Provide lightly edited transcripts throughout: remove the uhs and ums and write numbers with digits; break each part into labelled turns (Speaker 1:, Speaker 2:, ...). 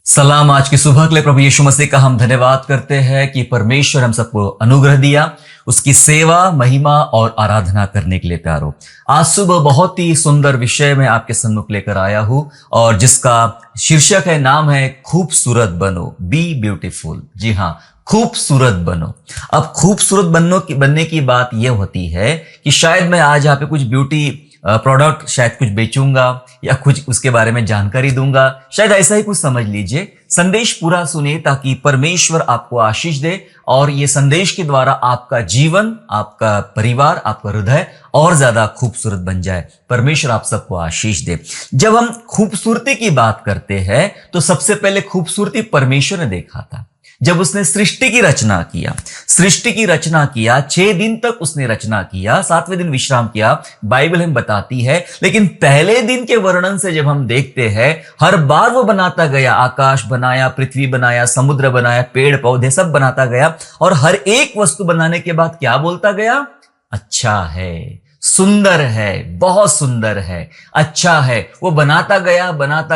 Speaker 1: सलाम। आज की सुबह के लिए प्रभु यीशु मसीह का हम धन्यवाद करते हैं कि परमेश्वर हम सबको अनुग्रह दिया, उसकी सेवा, महिमा और आराधना करने के लिए प्यारो। आज सुबह बहुत ही सुंदर विषय में आपके सम्मुख लेकर आया हूं और जिसका शीर्षक है, नाम है खूबसूरत बनो, बी ब्यूटीफुल। जी हाँ, खूबसूरत बनो। अब खूबसूरत बनने की बात यह होती है कि शायद मैं आज यहाँ पे कुछ ब्यूटी प्रोडक्ट शायद कुछ बेचूंगा या कुछ उसके बारे में जानकारी दूंगा, शायद ऐसा ही कुछ समझ लीजिए। संदेश पूरा सुनिए ताकि परमेश्वर आपको आशीष दे और ये संदेश के द्वारा आपका जीवन, आपका परिवार, आपका हृदय और ज्यादा खूबसूरत बन जाए। परमेश्वर आप सबको आशीष दे। जब हम खूबसूरती की बात करते हैं तो सबसे पहले खूबसूरती परमेश्वर ने देखा था जब उसने सृष्टि की रचना किया। 6 दिन तक उसने रचना किया, 7वें दिन विश्राम किया, बाइबल हमें बताती है। लेकिन पहले दिन के वर्णन से जब हम देखते हैं, हर बार वो बनाता गया, आकाश बनाया, पृथ्वी बनाया, समुद्र बनाया, पेड़ पौधे सब बनाता गया और हर एक वस्तु बनाने के बाद क्या बोलता गया? अच्छा है, सुंदर है, बहुत सुंदर है, अच्छा है। वो बनाता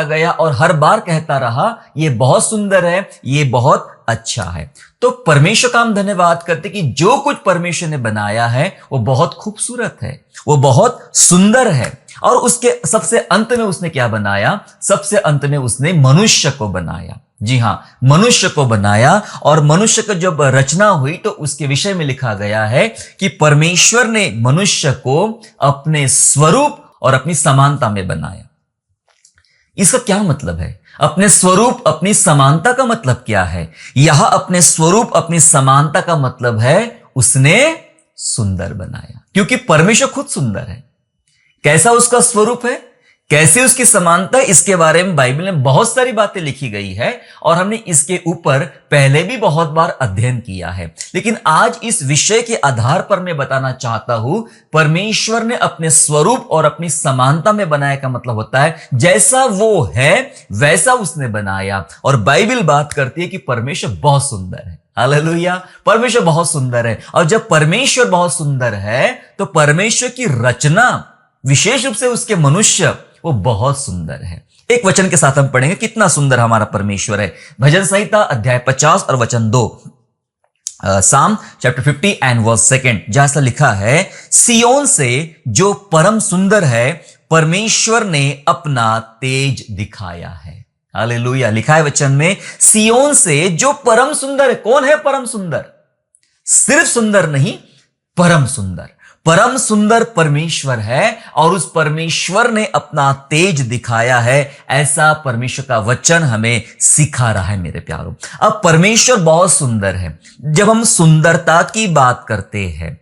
Speaker 1: गया और हर बार कहता रहा, ये बहुत सुंदर है, ये बहुत अच्छा है। तो परमेश्वर का हम धन्यवाद करते कि जो कुछ परमेश्वर ने बनाया है वो बहुत खूबसूरत है, वो बहुत सुंदर है। और उसके सबसे अंत में उसने क्या बनाया? सबसे अंत में उसने मनुष्य को बनाया। जी हां, मनुष्य को बनाया। और मनुष्य को जब रचना हुई तो उसके विषय में लिखा गया है कि परमेश्वर ने मनुष्य को अपने स्वरूप और अपनी समानता में बनाया। इसका क्या मतलब है? अपने स्वरूप, अपनी समानता का मतलब क्या है? यह अपने स्वरूप, अपनी समानता का मतलब है उसने सुंदर बनाया, क्योंकि परमेश्वर खुद सुंदर है। कैसा उसका स्वरूप है, कैसे उसकी समानता है, इसके बारे में बाइबल में बहुत सारी बातें लिखी गई है और हमने इसके ऊपर पहले भी बहुत बार अध्ययन किया है। लेकिन आज इस विषय के आधार पर मैं बताना चाहता हूं, परमेश्वर ने अपने स्वरूप और अपनी समानता में बनाया का मतलब होता है जैसा वो है वैसा उसने बनाया। और बाइबल बात करती है कि परमेश्वर बहुत सुंदर है। हालेलुया, परमेश्वर बहुत सुंदर है। और जब परमेश्वर बहुत सुंदर है तो परमेश्वर की रचना, विशेष रूप से उसके मनुष्य, वो बहुत सुंदर है। एक वचन के साथ हम पढ़ेंगे कितना सुंदर हमारा परमेश्वर है। भजन संहिता अध्याय 50 और वचन 2, साम चैप्टर 50 एंड वर्स 2, जहां से लिखा है, सियोन से जो परम सुंदर है, परमेश्वर ने अपना तेज दिखाया है। हालेलुया, लिखा है वचन में, सियोन से जो परम सुंदर है। कौन है परम सुंदर? सिर्फ सुंदर नहीं, परम सुंदर। परम सुंदर परमेश्वर है और उस परमेश्वर ने अपना तेज दिखाया है। ऐसा परमेश्वर का वचन हमें सिखा रहा है मेरे प्यारों। अब परमेश्वर बहुत सुंदर है। जब हम सुंदरता की बात करते हैं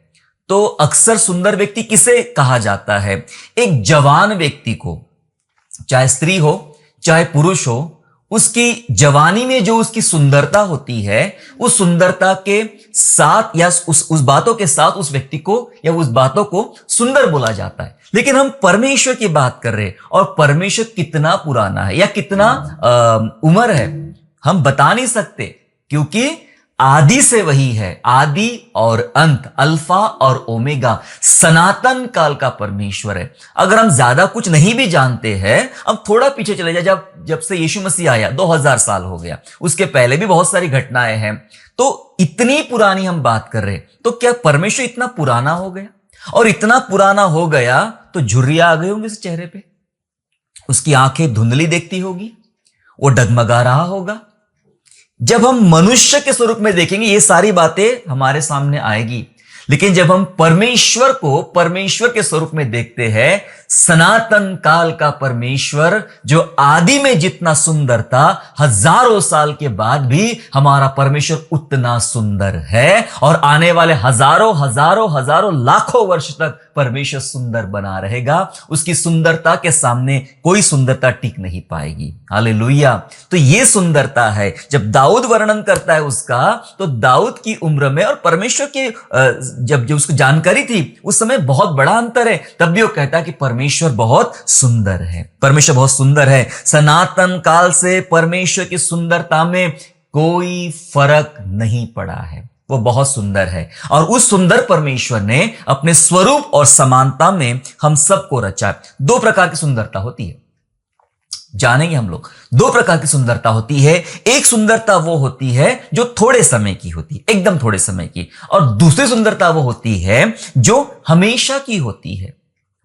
Speaker 1: तो अक्सर सुंदर व्यक्ति किसे कहा जाता है? एक जवान व्यक्ति को, चाहे स्त्री हो चाहे पुरुष हो, उसकी जवानी में जो उसकी सुंदरता होती है, उस सुंदरता के साथ या उस बातों के साथ उस व्यक्ति को या उस बातों को सुंदर बोला जाता है। लेकिन हम परमेश्वर की बात कर रहे हैं और परमेश्वर कितना पुराना है या कितना उम्र है हम बता नहीं सकते, क्योंकि आदि से वही है, आदि और अंत, अल्फा और ओमेगा, सनातन काल का परमेश्वर है। अगर हम ज्यादा कुछ नहीं भी जानते हैं, हम थोड़ा पीछे चले जाए, जब से यीशु मसीह आया 2000 साल हो गया, उसके पहले भी बहुत सारी घटनाएं हैं। तो इतनी पुरानी हम बात कर रहे हैं, तो क्या परमेश्वर इतना पुराना हो गया? और इतना पुराना हो गया तो झुर्रियां आ गई होंगी उस चेहरे पे, उसकी आंखें धुंधली देखती होगी, वो डगमगा रहा होगा। जब हम मनुष्य के स्वरूप में देखेंगे ये सारी बातें हमारे सामने आएगी। लेकिन जब हम परमेश्वर को परमेश्वर के स्वरूप में देखते हैं, सनातन काल का परमेश्वर जो आदि में जितना सुंदर था, हजारों साल के बाद भी हमारा परमेश्वर उतना सुंदर है और आने वाले हजारों लाखों वर्ष तक परमेश्वर सुंदर बना रहेगा। उसकी सुंदरता के सामने कोई सुंदरता टिक नहीं पाएगी। हालेलुया। तो ये सुंदरता है। जब दाऊद वर्णन करता है उसका, तो दाऊद की उम्र में और परमेश्वर के जब उसको जानकारी थी उस समय बहुत बड़ा अंतर है, तब भी वो कहता है कि परमेश्वर बहुत सुंदर है। परमेश्वर बहुत सुंदर है। सनातन काल से परमेश्वर की सुंदरता में कोई फर्क नहीं पड़ा है, वो बहुत सुंदर है। और उस सुंदर परमेश्वर ने अपने स्वरूप और समानता में हम सबको रचा। 2 प्रकार की सुंदरता होती है। जानेंगे हम लोग। दो प्रकार की सुंदरता होती है। एक सुंदरता वो होती है जो थोड़े समय की होती है, एकदम थोड़े समय की, और दूसरी सुंदरता वो होती है जो हमेशा की होती है।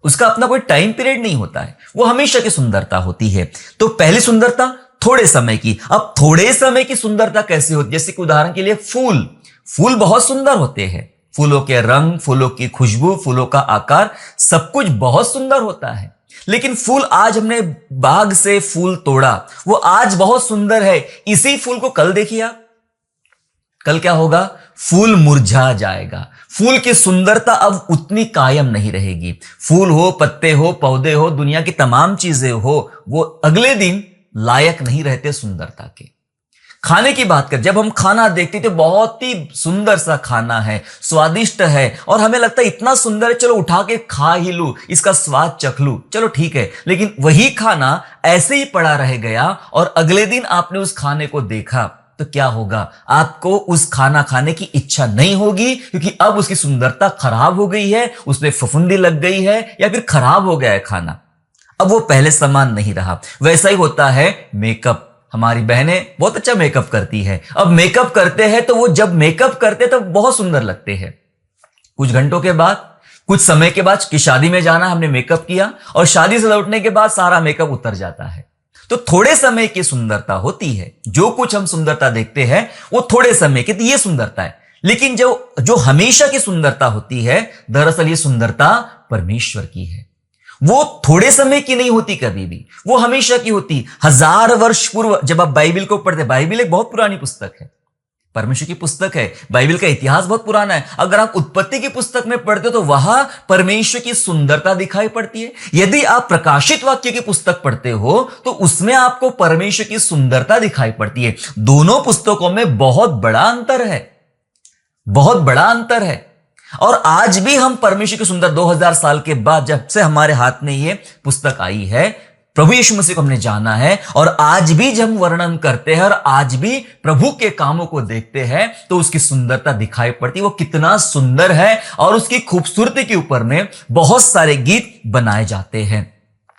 Speaker 1: उसका अपना कोई टाइम पीरियड नहीं होता है, वो हमेशा की सुंदरता होती है। तो पहली सुंदरता थोड़े समय की। अब थोड़े समय की सुंदरता कैसे होती है? जैसे कि उदाहरण के लिए फूल, फूल बहुत सुंदर होते हैं। फूलों के रंग, फूलों की खुशबू, फूलों का आकार, सब कुछ बहुत सुंदर होता है। लेकिन फूल, आज हमने बाग से फूल तोड़ा, वो आज बहुत सुंदर है, इसी फूल को कल देखिए आप, कल क्या होगा? फूल मुरझा जाएगा। फूल की सुंदरता अब उतनी कायम नहीं रहेगी। फूल हो, पत्ते हो, पौधे हो, दुनिया की तमाम चीजें हो, वो अगले दिन लायक नहीं रहते सुंदरता के। खाने की बात कर, जब हम खाना देखते तो बहुत ही सुंदर सा खाना है, स्वादिष्ट है, और हमें लगता है इतना सुंदर है, चलो उठा के खा ही लूं, इसका स्वाद चख लूं, चलो ठीक है। लेकिन वही खाना ऐसे ही पड़ा रह गया और अगले दिन आपने उस खाने को देखा तो क्या होगा? आपको उस खाना खाने की इच्छा नहीं होगी, क्योंकि अब उसकी सुंदरता खराब हो गई है, उसमें फफूंदी लग गई है, या फिर खराब हो गया है खाना, अब वो पहले समान नहीं रहा। वैसा ही होता है मेकअप। हमारी बहनें बहुत अच्छा मेकअप करती है। अब मेकअप करते हैं तो वो जब मेकअप करते हैं तो बहुत सुंदर लगते हैं। कुछ घंटों के बाद, कुछ समय के बाद, कि शादी में जाना, हमने मेकअप किया और शादी से लौटने के बाद सारा मेकअप उतर जाता है। तो थोड़े समय की सुंदरता होती है। जो कुछ हम सुंदरता देखते हैं वो थोड़े समय की, तो ये सुंदरता है। लेकिन जो हमेशा की सुंदरता होती है, दरअसल ये सुंदरता परमेश्वर की है। वो थोड़े समय की नहीं होती कभी भी, वो हमेशा की होती। 1000 वर्ष पूर्व जब आप बाइबिल को पढ़ते, बाइबिल एक बहुत पुरानी पुस्तक है, परमेश्वर की पुस्तक है। बाइबिल का इतिहास बहुत पुराना है। अगर आप उत्पत्ति की पुस्तक में पढ़ते हो तो वहां परमेश्वर की सुंदरता दिखाई पड़ती है। यदि आप प्रकाशित वाक्य की पुस्तक पढ़ते हो तो उसमें आपको परमेश्वर की सुंदरता दिखाई पड़ती है। दोनों पुस्तकों में बहुत बड़ा अंतर है, बहुत बड़ा अंतर है। और आज भी हम परमेश्वर की सुंदर 2000 साल के बाद, जब से हमारे हाथ में ये पुस्तक आई है, प्रभु यीशु मसीह को हमने जाना है, और आज भी जब हम वर्णन करते हैं और आज भी प्रभु के कामों को देखते हैं तो उसकी सुंदरता दिखाई पड़ती है। वो कितना सुंदर है, और उसकी खूबसूरती के ऊपर में बहुत सारे गीत बनाए जाते हैं।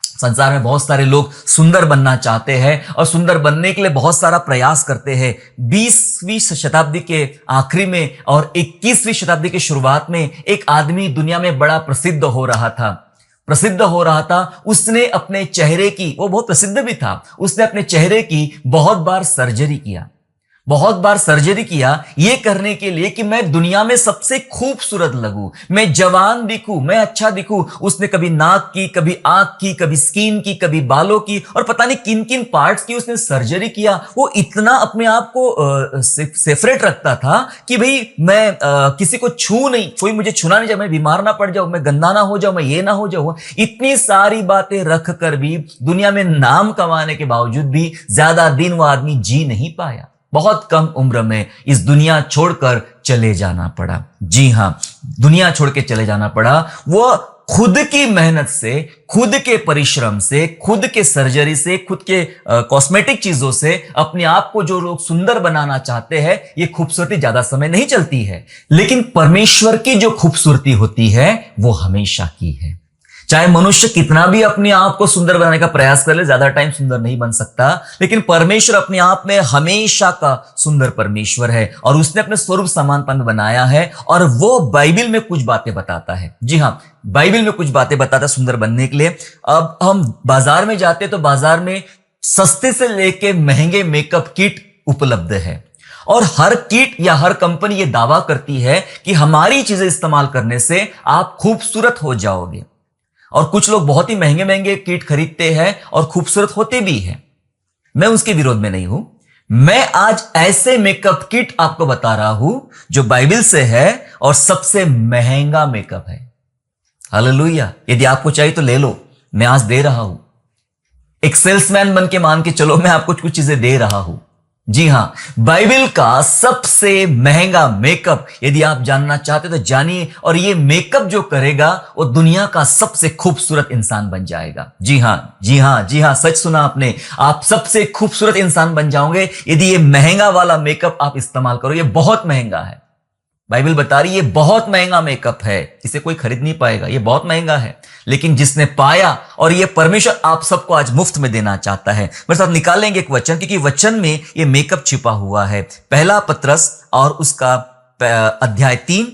Speaker 1: संसार में बहुत सारे लोग सुंदर बनना चाहते हैं और सुंदर बनने के लिए बहुत सारा प्रयास करते हैं। 20वीं शताब्दी के आखिरी में और 21वीं शताब्दी की शुरुआत में एक आदमी दुनिया में बड़ा प्रसिद्ध हो रहा था। उसने अपने चेहरे की, वो बहुत प्रसिद्ध भी था, उसने अपने चेहरे की बहुत बार सर्जरी किया, ये करने के लिए कि मैं दुनिया में सबसे खूबसूरत लगूं, मैं जवान दिखूं, मैं अच्छा दिखूं। उसने कभी नाक की, कभी आंख की, कभी स्किन की, कभी बालों की, और पता नहीं किन किन पार्ट्स की उसने सर्जरी किया। वो इतना अपने आप को सेपरेट रखता था कि भाई मैं किसी को छू नहीं, कोई मुझे छूना नहीं, मैं बीमार ना पड़ जाऊं, मैं गंदा ना हो जाऊं, मैं ये ना हो जाऊं। इतनी सारी बातें रख कर भी, दुनिया में नाम कमाने के बावजूद भी ज्यादा दिन वो आदमी जी नहीं पाया। बहुत कम उम्र में इस दुनिया छोड़कर चले जाना पड़ा। जी हां, दुनिया छोड़ के चले जाना पड़ा। वो खुद की मेहनत से, खुद के परिश्रम से, खुद के सर्जरी से, खुद के कॉस्मेटिक चीजों से अपने आप को जो लोग सुंदर बनाना चाहते हैं, ये खूबसूरती ज्यादा समय नहीं चलती है। लेकिन परमेश्वर की जो खूबसूरती होती है वो हमेशा की है। चाहे मनुष्य कितना भी अपने आप को सुंदर बनाने का प्रयास कर ले, ज्यादा टाइम सुंदर नहीं बन सकता, लेकिन परमेश्वर अपने आप में हमेशा का सुंदर परमेश्वर है, और उसने अपने स्वरूप समानपन बनाया है, और वो बाइबिल में कुछ बातें बताता है। जी हां, बाइबिल में कुछ बातें बताता है सुंदर बनने के लिए। अब हम बाजार में जाते हैं तो बाजार में सस्ते से लेके महंगे मेकअप किट उपलब्ध है, और हर किट या हर कंपनी ये दावा करती है कि हमारी चीजें इस्तेमाल करने से आप खूबसूरत हो जाओगे। और कुछ लोग बहुत ही महंगे महंगे किट खरीदते हैं और खूबसूरत होते भी हैं। मैं उसके विरोध में नहीं हूं। मैं आज ऐसे मेकअप किट आपको बता रहा हूं जो बाइबिल से है और सबसे महंगा मेकअप है। हालेलुया। यदि आपको चाहिए तो ले लो, मैं आज दे रहा हूं। एक सेल्समैन बन के मान के चलो, मैं आपको कुछ चीजें दे रहा हूं। जी हां, बाइबिल का सबसे महंगा मेकअप यदि आप जानना चाहते तो जानिए, और ये मेकअप जो करेगा वो दुनिया का सबसे खूबसूरत इंसान बन जाएगा। जी हां, जी हां, जी हां, सच सुना आपने। आप सबसे खूबसूरत इंसान बन जाओगे यदि ये महंगा वाला मेकअप आप इस्तेमाल करो। ये बहुत महंगा है, बाइबल बता रही है ये बहुत महंगा मेकअप है, इसे कोई खरीद नहीं पाएगा, ये बहुत महंगा है। लेकिन जिसने पाया, और ये परमेश्वर आप सबको आज मुफ्त में देना चाहता है। मेरे साथ निकालेंगे एक वचन, क्योंकि वचन में ये मेकअप छिपा हुआ है। पहला पत्रस और उसका अध्याय 3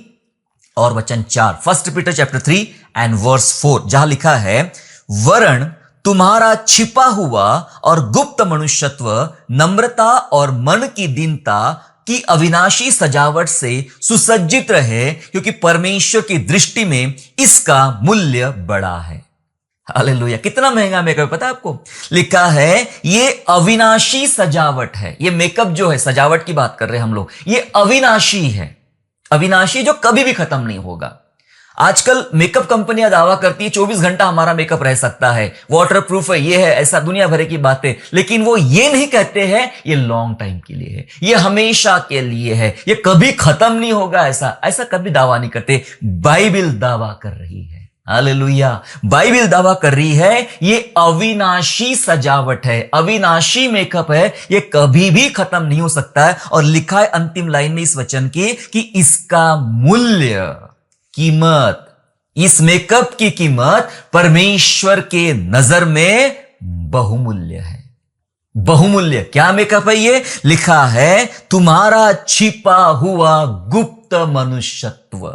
Speaker 1: और वचन 4, 1 पीटर चैप्टर 3 एंड वर्स 4, जहां लिखा है, वरण तुम्हारा छिपा हुआ और गुप्त मनुष्यत्व नम्रता और मन की दीनता की अविनाशी सजावट से सुसज्जित रहे, क्योंकि परमेश्वर की दृष्टि में इसका मूल्य बड़ा है। हालेलुया। कितना महंगा मेकअप पता है आपको? लिखा है ये अविनाशी सजावट है। ये मेकअप जो है, सजावट की बात कर रहे हैं हम लोग, ये अविनाशी है। अविनाशी जो कभी भी खत्म नहीं होगा। आजकल मेकअप कंपनियां दावा करती है 24 घंटा हमारा मेकअप रह सकता है, वाटर प्रूफ है, ये है, ऐसा दुनिया भर की बातें, लेकिन वो ये नहीं कहते हैं ये लॉन्ग टाइम के लिए है, ये हमेशा के लिए है, ये कभी खत्म नहीं होगा, ऐसा कभी दावा नहीं करते। बाइबल दावा कर रही है। हालेलुया। बाइबल दावा कर रही है ये अविनाशी सजावट है, अविनाशी मेकअप है, ये कभी भी खत्म नहीं हो सकता है। और लिखा है अंतिम लाइन में इस वचन की कि इसका मूल्य, कीमत, इस मेकअप की कीमत परमेश्वर के नजर में बहुमूल्य है। बहुमूल्य। क्या मेकअप है ये? लिखा है तुम्हारा छिपा हुआ गुप्त मनुष्यत्व।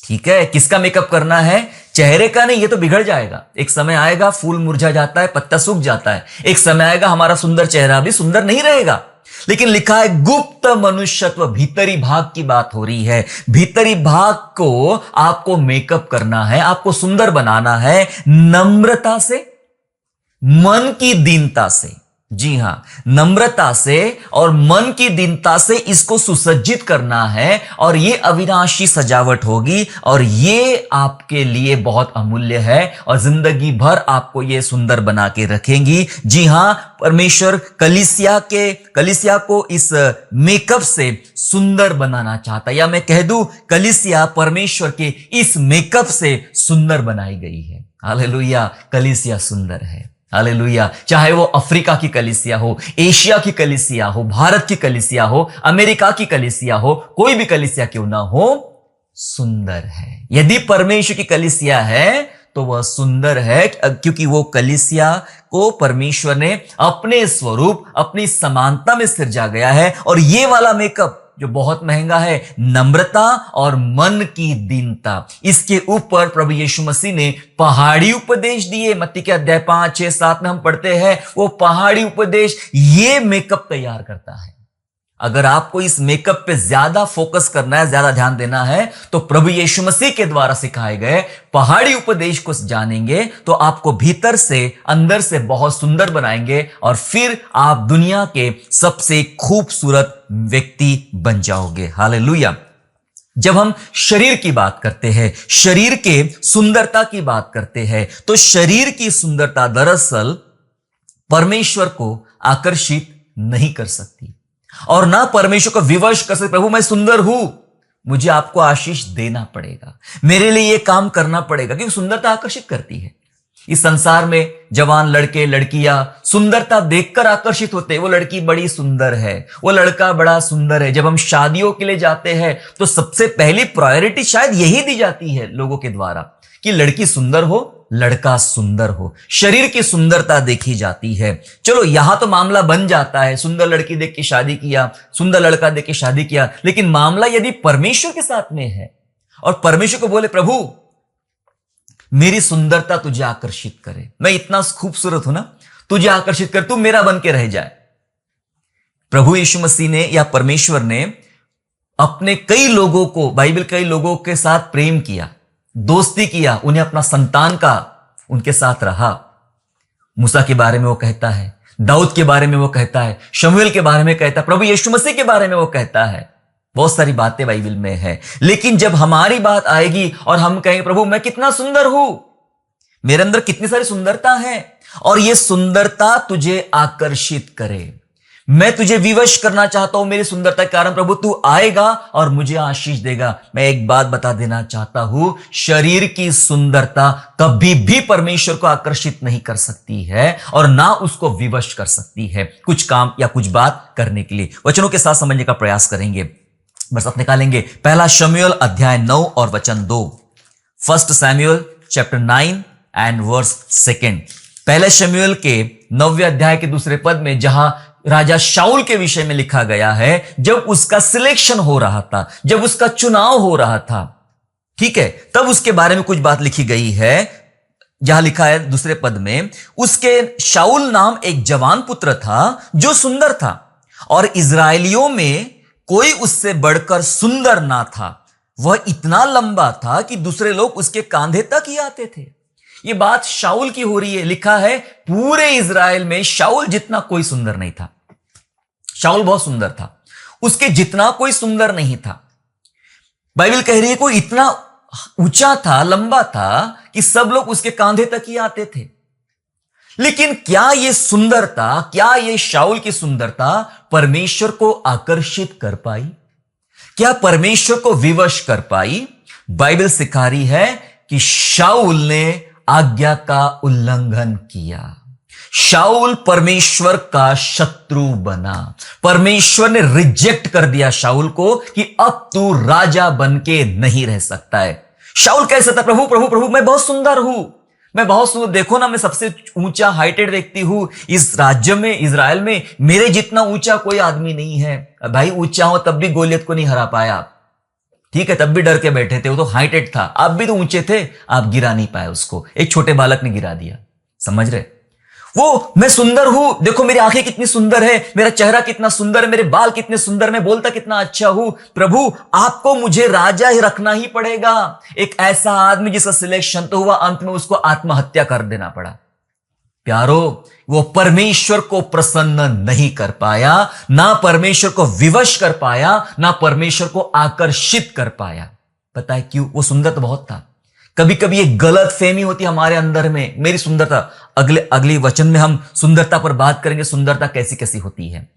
Speaker 1: ठीक है, किसका मेकअप करना है? चेहरे का नहीं, ये तो बिगड़ जाएगा। एक समय आएगा फूल मुरझा जाता है, पत्ता सूख जाता है, एक समय आएगा हमारा सुंदर चेहरा भी सुंदर नहीं रहेगा। लेकिन लिखा है गुप्त मनुष्यत्व, भीतरी भाग की बात हो रही है। भीतरी भाग को आपको मेकअप करना है, आपको सुंदर बनाना है, नम्रता से, मन की दीनता से। जी हां, नम्रता से और मन की दीनता से इसको सुसज्जित करना है, और ये अविनाशी सजावट होगी, और ये आपके लिए बहुत अमूल्य है, और जिंदगी भर आपको ये सुंदर बना के रखेंगी। जी हां, परमेश्वर कलीसिया को इस मेकअप से सुंदर बनाना चाहता है, या मैं कह दूं कलीसिया परमेश्वर के इस मेकअप से सुंदर बनाई गई है। हालेलुया। कलीसिया सुंदर है। हालेलुया। चाहे वो अफ्रीका की कलीसिया हो, एशिया की कलीसिया हो, भारत की कलीसिया हो, अमेरिका की कलीसिया हो, कोई भी कलीसिया क्यों ना हो, सुंदर है। यदि परमेश्वर की कलीसिया है तो वह सुंदर है, क्योंकि वो कलीसिया को परमेश्वर ने अपने स्वरूप, अपनी समानता में सिरजा गया है। और ये वाला मेकअप जो बहुत महंगा है, नम्रता और मन की दीनता, इसके ऊपर प्रभु यीशु मसीह ने पहाड़ी उपदेश दिए। मत्ती के अध्याय 5, 6, 7 में हम पढ़ते हैं, वो पहाड़ी उपदेश ये मेकअप तैयार करता है। अगर आपको इस मेकअप पे ज्यादा फोकस करना है, ज्यादा ध्यान देना है, तो प्रभु यीशु मसीह के द्वारा सिखाए गए पहाड़ी उपदेश को जानेंगे तो आपको भीतर से, अंदर से बहुत सुंदर बनाएंगे, और फिर आप दुनिया के सबसे खूबसूरत व्यक्ति बन जाओगे। हालेलुया। जब हम शरीर की बात करते हैं, शरीर के सुंदरता की बात करते हैं, तो शरीर की सुंदरता दरअसल परमेश्वर को आकर्षित नहीं कर सकती, और ना परमेश्वर को विवश कर सकते। प्रभु मैं सुंदर हूं, मुझे आपको आशीष देना पड़ेगा, मेरे लिए यह काम करना पड़ेगा, क्योंकि सुंदरता आकर्षित करती है। इस संसार में जवान लड़के लड़कियां सुंदरता देखकर आकर्षित होते हैं। वो लड़की बड़ी सुंदर है, वो लड़का बड़ा सुंदर है। जब हम शादियों के लिए जाते हैं तो सबसे पहली प्रायोरिटी शायद यही दी जाती है लोगों के द्वारा कि लड़की सुंदर हो, लड़का सुंदर हो, शरीर की सुंदरता देखी जाती है। चलो यहां तो मामला बन जाता है, सुंदर लड़की देख के शादी किया, सुंदर लड़का देख के शादी किया। लेकिन मामला यदि परमेश्वर के साथ में है और परमेश्वर को बोले प्रभु मेरी सुंदरता तुझे आकर्षित करे, मैं इतना खूबसूरत हूं ना, तुझे आकर्षित कर, तू मेरा बन के रह जाए। प्रभु यीशु मसीह ने या परमेश्वर ने अपने कई लोगों को, बाइबल कई लोगों के साथ प्रेम किया, दोस्ती किया, उन्हें अपना संतान का उनके साथ रहा। मूसा के बारे में वो कहता है, दाऊद के बारे में वो कहता है, शमूएल के बारे में कहता है, प्रभु यीशु मसीह के बारे में वो कहता है। बहुत सारी बातें बाइबल में है। लेकिन जब हमारी बात आएगी और हम कहेंगे प्रभु मैं कितना सुंदर हूं, मेरे अंदर कितनी सारी सुंदरता है, और ये सुंदरता तुझे आकर्षित करे, मैं तुझे विवश करना चाहता हूं मेरी सुंदरता के कारण, प्रभु तू आएगा और मुझे आशीष देगा। मैं एक बात बता देना चाहता हूं, शरीर की सुंदरता कभी भी परमेश्वर को आकर्षित नहीं कर सकती है और ना उसको विवश कर सकती है कुछ काम या कुछ बात करने के लिए। वचनों के साथ समझने का प्रयास करेंगे। बस निकालेंगे। पहला शमूएल अध्याय 9 और वचन 2। First Samuel chapter 9 and verse 2। पहले शमूएल के 9वें अध्याय के दूसरे पद में जहां राजा शाऊल के विषय में लिखा गया है, जब उसका सिलेक्शन हो रहा था, जब उसका चुनाव हो रहा था, ठीक है, तब उसके बारे में कुछ बात लिखी गई है। जहां लिखा है दूसरे पद में, उसके शाऊल नाम एक जवान पुत्र था जो सुंदर था, और इजराइलियों में कोई उससे बढ़कर सुंदर ना था। वह इतना लंबा था कि दूसरे लोग उसके कंधे तक ही आते थे। यह बात शाऊल की हो रही है। लिखा है पूरे इजराइल में शाऊल जितना कोई सुंदर नहीं था। शाऊल बहुत सुंदर था, उसके जितना कोई सुंदर नहीं था। बाइबल कह रही है कोई इतना ऊंचा था, लंबा था कि सब लोग उसके कंधे तक ही आते थे। लेकिन क्या यह सुंदरता, क्या यह शाऊल की सुंदरता परमेश्वर को आकर्षित कर पाई? क्या परमेश्वर को विवश कर पाई? बाइबल सिखा रही है कि शाऊल ने आज्ञा का उल्लंघन किया। शाऊल परमेश्वर का शत्रु बना। परमेश्वर ने रिजेक्ट कर दिया शाऊल को कि अब तू राजा बन के नहीं रह सकता है। शाऊल कैसा था? प्रभु प्रभु प्रभु, मैं बहुत सुंदर हूं, मैं बहुत सुंदर, देखो ना, मैं सबसे ऊंचा हाइटेड व्यक्ति हूं इस राज्य में, इजराइल में। मेरे जितना ऊंचा कोई आदमी नहीं है। भाई ऊंचा हो तब भी गोलियत को नहीं हरा पाया, ठीक है, तब भी डर के बैठे थे, वो तो हाइटेड था। आप भी तो ऊंचे थे, आप गिरा नहीं पाए उसको, एक छोटे बालक ने गिरा दिया। समझ रहे? वो मैं सुंदर हूं, देखो मेरी आंखें कितनी सुंदर है, मेरा चेहरा कितना सुंदर है, मेरे बाल कितने सुंदर, मैं बोलता कितना अच्छा हूं। प्रभु आपको मुझे राजा ही रखना ही पड़ेगा। एक ऐसा आदमी जिसका सिलेक्शन तो हुआ, अंत में उसको आत्महत्या कर देना पड़ा। प्यारो, वो परमेश्वर को प्रसन्न नहीं कर पाया, ना परमेश्वर को विवश कर पाया, ना परमेश्वर को आकर्षित कर पाया। पता है क्यों? वो सुंदर तो बहुत था। कभी कभी एक गलत फहमी होती है हमारे अंदर में, मेरी सुंदरता, अगले वचन में हम सुंदरता पर बात करेंगे, सुंदरता कैसी कैसी होती है।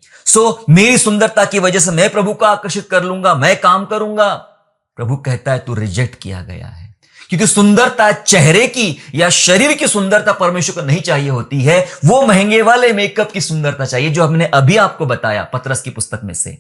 Speaker 1: मेरी सुंदरता की वजह से मैं प्रभु को आकर्षित कर लूंगा, मैं काम करूंगा। प्रभु कहता है तू रिजेक्ट किया गया है, क्योंकि सुंदरता चेहरे की या शरीर की सुंदरता परमेश्वर को नहीं चाहिए होती है। वो महंगे वाले मेकअप की सुंदरता चाहिए, जो हमने अभी आपको बताया पतरस की पुस्तक में से।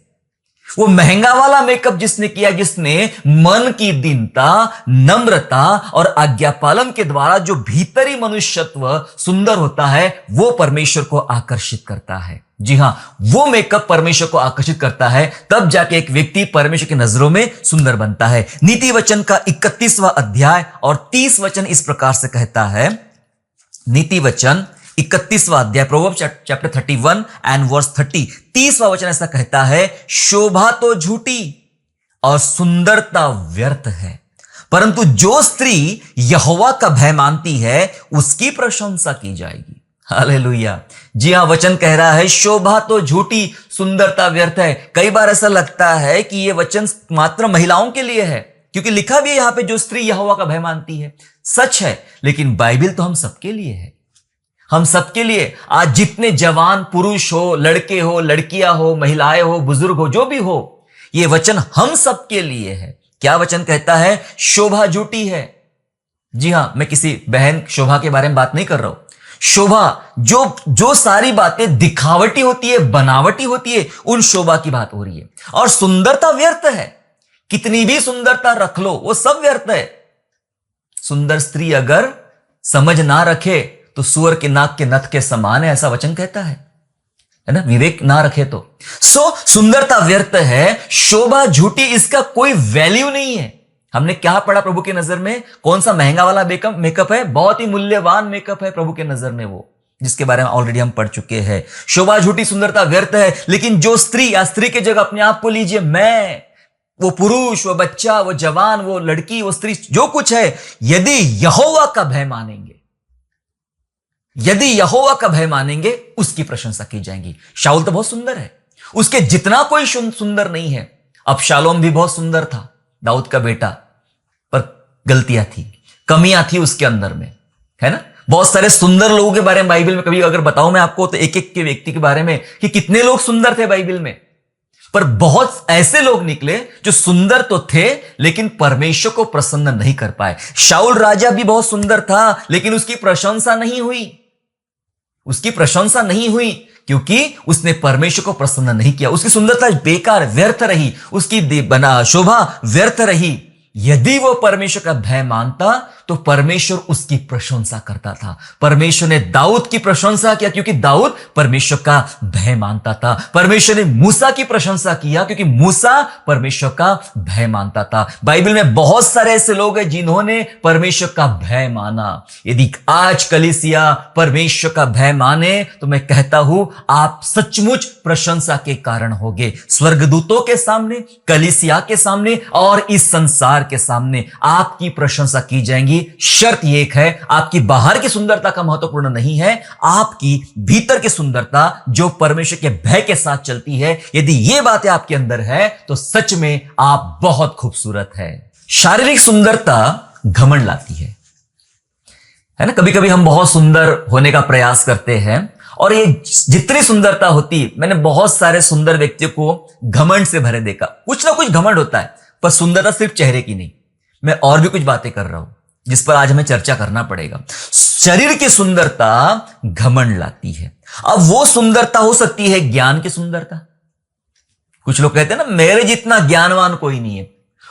Speaker 1: वो महंगा वाला मेकअप जिसने किया, जिसने मन की दीनता, नम्रता और आज्ञा पालन के द्वारा जो भीतरी मनुष्यत्व सुंदर होता है, वो परमेश्वर को आकर्षित करता है। जी हां, वो मेकअप परमेश्वर को आकर्षित करता है, तब जाके एक व्यक्ति परमेश्वर की नजरों में सुंदर बनता है। नीति वचन का 31वां अध्याय और 30 वचन इस प्रकार से कहता है। नीति वचन 31वां अध्याय, प्रोवर्ब्स चैप्टर 31 एंड वर्स 30, 30वां वचन ऐसा कहता है, शोभा तो झूठी और सुंदरता व्यर्थ है, परंतु जो स्त्री यहोवा का भय मानती है उसकी प्रशंसा की जाएगी। हालेलुया। जी हां, वचन कह रहा है शोभा तो झूठी, सुंदरता व्यर्थ है। कई बार ऐसा लगता है कि यह वचन मात्र महिलाओं के लिए है, क्योंकि लिखा भी है यहां पे जो स्त्री यहोवा का भय मानती है। सच है, लेकिन बाइबल तो हम सबके लिए है, हम सबके लिए। आज जितने जवान पुरुष हो, लड़के हो, लड़कियां हो, महिलाएं हो, बुजुर्ग हो, जो भी हो, यह वचन हम सबके लिए है। क्या वचन कहता है? शोभा झूठी है। जी हां, मैं किसी बहन शोभा के बारे में बात नहीं कर रहा हूं। शोभा, जो सारी बातें दिखावटी होती है, बनावटी होती है, उन शोभा की बात हो रही है। और सुंदरता व्यर्थ है। कितनी भी सुंदरता रख लो, वो सब व्यर्थ है। सुंदर स्त्री अगर समझ ना रखे तो सुअर के नाक के नथ के समान है, ऐसा वचन कहता है ना, विवेक ना रखे तो। सुंदरता व्यर्थ है, शोभा झूठी, इसका कोई वैल्यू नहीं है। हमने क्या पढ़ा प्रभु की नजर में? कौन सा महंगा वाला मेकअप है? बहुत ही मूल्यवान मेकअप है प्रभु के नजर में, वो जिसके बारे में ऑलरेडी हम पढ़ चुके हैं। शोभा झूठी, सुंदरता व्यर्थ है। लेकिन जो स्त्री, या स्त्री की जगह अपने आप को लीजिए, मैं, वो पुरुष, वो बच्चा, वो जवान, वो लड़की, वो स्त्री, जो कुछ है, यदि यहोवा का भय मानेंगे, यदि यहोवा का भय मानेंगे, उसकी प्रशंसा की जाएगी। शाऊल तो बहुत सुंदर है, उसके जितना कोई सुंदर नहीं है। अबशालोम भी बहुत सुंदर था, दाऊद का बेटा, पर गलतियां थी, कमियां थी उसके अंदर में, है ना। बहुत सारे सुंदर लोगों के बारे में बाइबल में कभी अगर बताऊं मैं आपको, तो एक एक के व्यक्ति के बारे में कि कितने लोग सुंदर थे बाइबल में, पर बहुत ऐसे लोग निकले जो सुंदर तो थे लेकिन परमेश्वर को प्रसन्न नहीं कर पाए। शाऊल राजा भी बहुत सुंदर था, लेकिन उसकी प्रशंसा नहीं हुई। उसकी प्रशंसा नहीं हुई क्योंकि उसने परमेश्वर को प्रसन्न नहीं किया। उसकी सुंदरता बेकार व्यर्थ रही, उसकी बना शोभा व्यर्थ रही। यदि वो परमेश्वर का भय मानता तो परमेश्वर उसकी प्रशंसा करता था। परमेश्वर ने दाऊद की प्रशंसा किया क्योंकि दाऊद परमेश्वर का भय मानता था। परमेश्वर ने मूसा की प्रशंसा किया क्योंकि मूसा परमेश्वर का भय मानता था। बाइबल में बहुत सारे ऐसे लोग हैं जिन्होंने परमेश्वर का भय माना। यदि आज कलीसिया परमेश्वर का भय माने तो मैं कहता हूं आप सचमुच प्रशंसा के कारण होगे। स्वर्गदूतों के सामने, कलीसिया के सामने और इस संसार के सामने आपकी प्रशंसा की जाएंगी। शर्त एक है, आपकी बाहर की सुंदरता का महत्वपूर्ण नहीं है, आपकी भीतर की सुंदरता जो परमेश्वर के भय के साथ चलती है। यदि ये बातें आपके अंदर है तो सच में आप बहुत खूबसूरत है। शारीरिक सुंदरता घमंड लाती है ना। कभी कभी हम बहुत सुंदर होने का प्रयास करते हैं और ये जितनी सुंदरता होती, मैंने बहुत सारे सुंदर व्यक्तियों को घमंड से भरे देखा। कुछ ना कुछ घमंड होता है, पर सुंदरता सिर्फ चेहरे की नहीं। मैं और भी कुछ बातें कर रहा हूं जिस पर आज हमें चर्चा करना पड़ेगा। शरीर की सुंदरता घमंड लाती है। अब वो सुंदरता हो सकती है ज्ञान की सुंदरता। कुछ लोग कहते हैं ना मेरे जितना ज्ञानवान कोई नहीं है।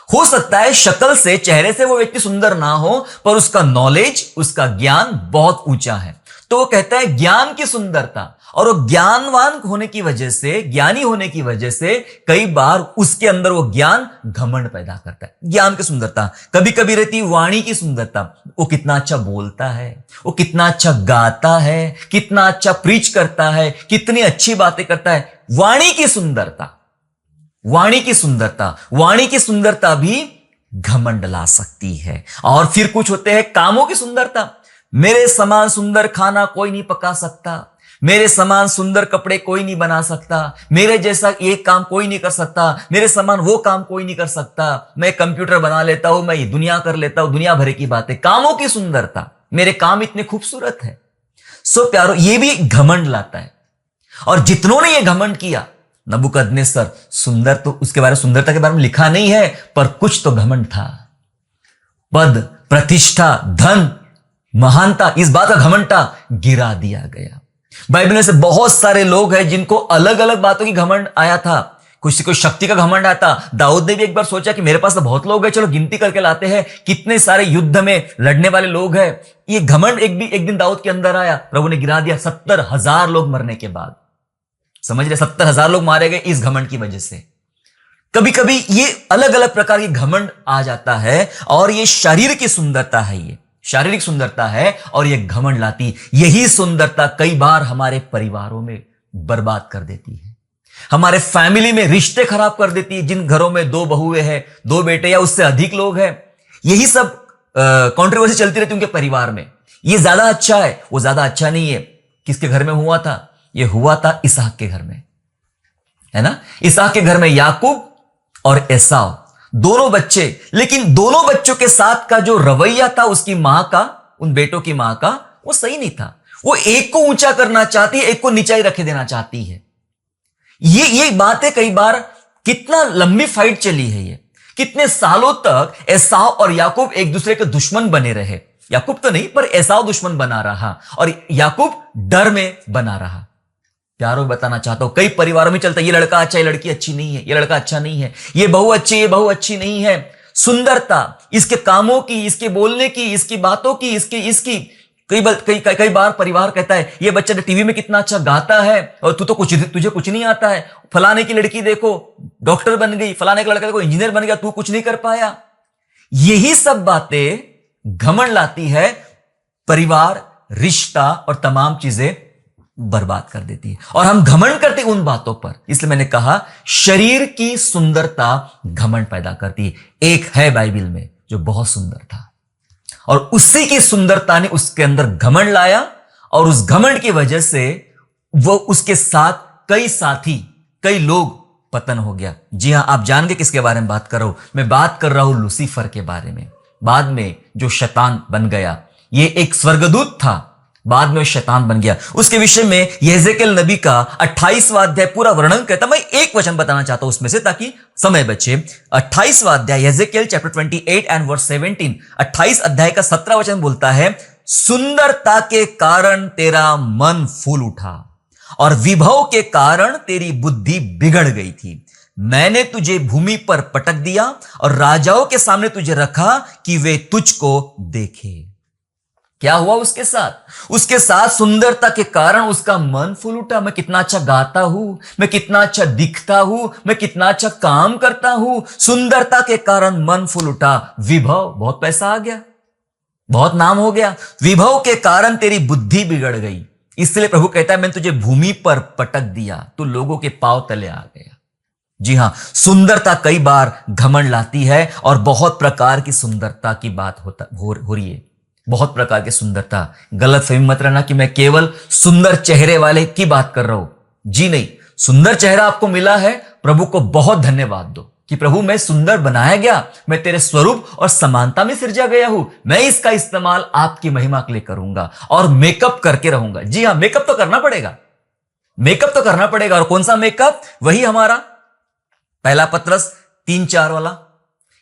Speaker 1: हो सकता है शक्ल से, चेहरे से वो व्यक्ति सुंदर ना हो, पर उसका नॉलेज, उसका ज्ञान बहुत ऊंचा है, तो वो कहता है ज्ञान की सुंदरता। और वो ज्ञानवान होने की वजह से, ज्ञानी होने की वजह से कई बार उसके अंदर वो ज्ञान घमंड पैदा करता है। ज्ञान की सुंदरता कभी कभी रहती वाणी की सुंदरता। वो कितना अच्छा बोलता है, वो कितना अच्छा गाता है, कितना अच्छा प्रीच करता है, कितनी अच्छी बातें करता है। वाणी की सुंदरता, वाणी की सुंदरता, वाणी की सुंदरता भी घमंड ला सकती है। और फिर कुछ होते हैं कामों की सुंदरता। मेरे समान सुंदर खाना कोई नहीं पका सकता, मेरे समान सुंदर कपड़े कोई नहीं बना सकता, मेरे जैसा एक काम कोई नहीं कर सकता, मेरे समान वो काम कोई नहीं कर सकता, मैं कंप्यूटर बना लेता हूं, मैं ये दुनिया कर लेता हूं, दुनिया भर की बातें। कामों की सुंदरता, मेरे काम इतने खूबसूरत है। सो प्यारो, ये भी घमंड लाता है। और जितनों ने ये घमंड किया, नबूकदनेस्सर सुंदर, तो उसके बारे में, सुंदरता के बारे में लिखा नहीं है, पर कुछ तो घमंड था। पद, प्रतिष्ठा, धन, महानता, इस बात का घमंड था, गिरा दिया गया। बाइबल में से बहुत सारे लोग हैं जिनको अलग अलग बातों की घमंड आया था। किसी को शक्ति का घमंड आया था। दाऊद ने भी एक बार सोचा कि मेरे पास तो बहुत लोग हैं, चलो गिनती करके लाते हैं कितने सारे युद्ध में लड़ने वाले लोग हैं। ये घमंड एक दिन दाऊद के अंदर आया, प्रभु ने गिरा दिया। 70,000 लोग मरने के बाद, समझ रहे, 70,000 लोग मारे गए इस घमंड की वजह से। कभी कभी ये अलग अलग प्रकार की घमंड आ जाता है और ये शरीर की सुंदरता है, ये शारीरिक सुंदरता है और ये घमंड लाती। यही सुंदरता कई बार हमारे परिवारों में बर्बाद कर देती है, हमारे फैमिली में रिश्ते खराब कर देती है। जिन घरों में 2 बहुएं हैं, 2 बेटे या उससे अधिक लोग हैं, यही सब कंट्रोवर्सी चलती रहती है उनके परिवार में। ये ज्यादा अच्छा है, वो ज्यादा अच्छा नहीं है। किसके घर में हुआ था? ये हुआ था इसहाक के घर में, है ना। इसहाक के घर में याकूब और एसाव दोनों बच्चे, लेकिन दोनों बच्चों के साथ का जो रवैया था उसकी मां का, उन बेटों की मां का, वो सही नहीं था। वो एक को ऊंचा करना चाहती है, एक को नीचा ही रखे देना चाहती है। ये बातें कई बार, कितना लंबी फाइट चली है ये, कितने सालों तक एसाव और याकूब एक दूसरे के दुश्मन बने रहे। याकूब तो नहीं, पर एसाव दुश्मन बना रहा और याकूब डर में बना रहा। प्यारों, बताना चाहता हूं, कई परिवारों में चलता है, ये लड़का अच्छा, ये लड़की अच्छी नहीं है, ये लड़का अच्छा नहीं है, ये बहू अच्छी, ये बहू अच्छी नहीं है। सुंदरता इसके कामों की, इसके बोलने की, इसकी बातों की, इसकी कई बार परिवार कहता है ये बच्चा टीवी में कितना अच्छा गाता है और तुझे कुछ नहीं आता है। फलाने की लड़की देखो डॉक्टर बन गई, फलाने का लड़का देखो इंजीनियर बन गया, तू कुछ नहीं कर पाया। यही सब बातें घमंड लाती है, परिवार, रिश्ता और तमाम चीजें बर्बाद कर देती है। और हम घमंड करते उन बातों पर, इसलिए मैंने कहा शरीर की सुंदरता घमंड पैदा करती है। एक है बाइबल में जो बहुत सुंदर था और उसी की सुंदरता ने उसके अंदर घमंड लाया और उस घमंड की वजह से वो उसके साथ कई साथी, कई लोग पतन हो गया। जी हां, आप जान गए किसके बारे में बात कर रहा हूं। मैं बात कर रहा हूं लूसीफर के बारे में, बाद में जो शैतान बन गया। ये एक स्वर्गदूत था, बाद में शैतान बन गया। उसके विषय में यहेजकेल नबी का 28वां अध्याय पूरा वर्णन कहता। मैं एक वचन बताना चाहता हूं उसमें से ताकि समय बचे। 28वां अध्याय यहेजकेल चैप्टर 28 एंड वर्स 17, 28 अध्याय का 17 वचन बोलता है, सुंदरता के कारण तेरा मन फूल उठा और विभव के कारण तेरी बुद्धि बिगड़ गई थी। मैंने तुझे भूमि पर पटक दिया और राजाओं के सामने तुझे रखा कि वे तुझको देखे। क्या हुआ उसके साथ? उसके साथ सुंदरता के कारण उसका मन फूल उठा। मैं कितना अच्छा गाता हूं, मैं कितना अच्छा दिखता हूं, मैं कितना अच्छा काम करता हूं। सुंदरता के कारण मन फूल उठा। विभव, बहुत पैसा आ गया, बहुत नाम हो गया। विभव के कारण तेरी बुद्धि बिगड़ गई, इसलिए प्रभु कहता है मैंने तुझे भूमि पर पटक दिया, तू लोगों के पांव तले आ गया। जी हां, सुंदरता कई बार घमंड लाती है और बहुत प्रकार की सुंदरता की बात हो रही है। बहुत प्रकार की सुंदरता। गलत फहमी मत रहना कि मैं केवल सुंदर चेहरे वाले की बात कर रहा हूं। जी नहीं, सुंदर चेहरा आपको मिला है, प्रभु को बहुत धन्यवाद दो कि प्रभु मैं सुंदर बनाया गया, मैं तेरे स्वरूप और समानता में सिरजा गया हूं। मैं इसका इस्तेमाल आपकी महिमा के लिए करूंगा और मेकअप करके रहूंगा। जी हां, मेकअप तो करना पड़ेगा, मेकअप तो करना पड़ेगा। और कौन सा मेकअप? वही हमारा पहला पत्रस 3:4 वाला,